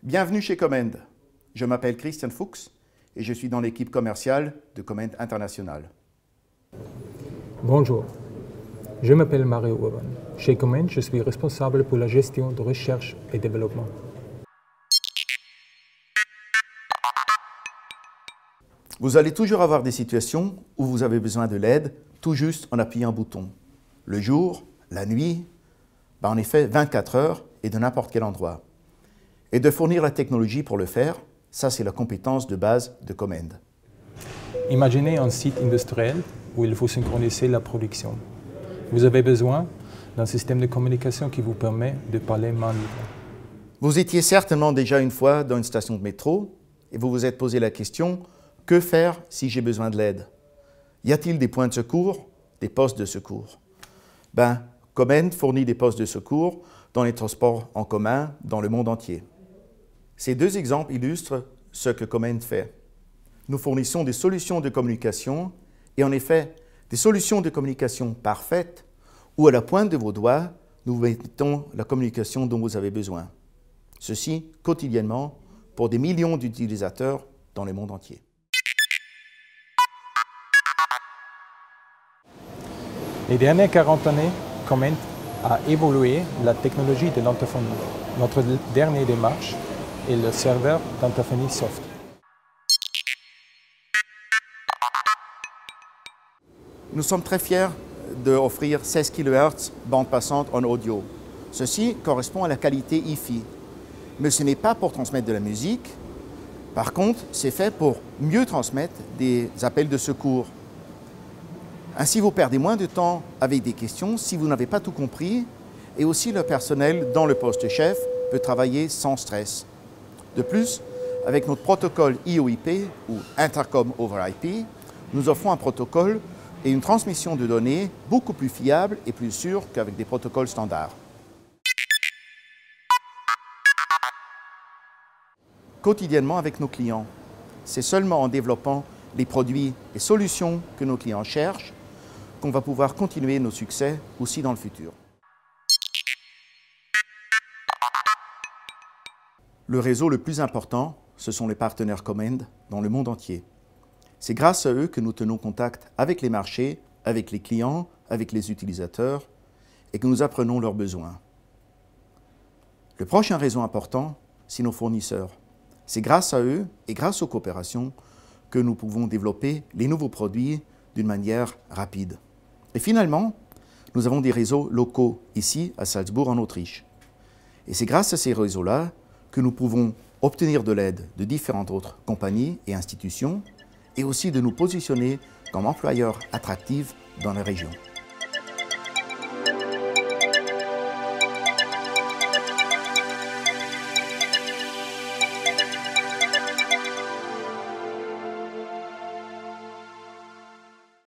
Bienvenue chez Comend. Je m'appelle Christian Fuchs et je suis dans l'équipe commerciale de Comend International. Bonjour, je m'appelle Mario Urban. Chez Comend, je suis responsable pour la gestion de recherche et développement. Vous allez toujours avoir des situations où vous avez besoin de l'aide tout juste en appuyant un bouton. Le jour, la nuit, en effet 24 heures et de n'importe quel endroit. Et de fournir la technologie pour le faire, ça c'est la compétence de base de Comend. Imaginez un site industriel où il faut synchroniser la production. Vous avez besoin d'un système de communication qui vous permet de parler main libre. Vous étiez certainement déjà une fois dans une station de métro et vous vous êtes posé la question « Que faire si j'ai besoin de l'aide ?» Y a-t-il des points de secours, des postes de secours? Comend fournit des postes de secours dans les transports en commun dans le monde entier. Ces deux exemples illustrent ce que Comend fait. Nous fournissons des solutions de communication et en effet, des solutions de communication parfaites où à la pointe de vos doigts, nous mettons la communication dont vous avez besoin. Ceci quotidiennement pour des millions d'utilisateurs dans le monde entier. Les dernières 40 années, Comend a évolué la technologie de l'intérphonie. Notre dernière démarche est le serveur d'intérphonie soft. Nous sommes très fiers d'offrir 16 kHz bande passante en audio. Ceci correspond à la qualité Hi-Fi. Mais ce n'est pas pour transmettre de la musique. Par contre, c'est fait pour mieux transmettre des appels de secours. Ainsi, vous perdez moins de temps avec des questions si vous n'avez pas tout compris. Et aussi, le personnel dans le poste chef peut travailler sans stress. De plus, avec notre protocole IOIP ou Intercom over IP, nous offrons un protocole et une transmission de données beaucoup plus fiable et plus sûre qu'avec des protocoles standards. Quotidiennement avec nos clients, c'est seulement en développant les produits et solutions que nos clients cherchent qu'on va pouvoir continuer nos succès aussi dans le futur. Le réseau le plus important, ce sont les partenaires Comend dans le monde entier. C'est grâce à eux que nous tenons contact avec les marchés, avec les clients, avec les utilisateurs et que nous apprenons leurs besoins. Le prochain réseau important, c'est nos fournisseurs. C'est grâce à eux et grâce aux coopérations que nous pouvons développer les nouveaux produits d'une manière rapide. Et finalement, nous avons des réseaux locaux ici à Salzbourg en Autriche. Et c'est grâce à ces réseaux-là que nous pouvons obtenir de l'aide de différentes autres compagnies et institutions et aussi de nous positionner comme employeurs attractifs dans la région.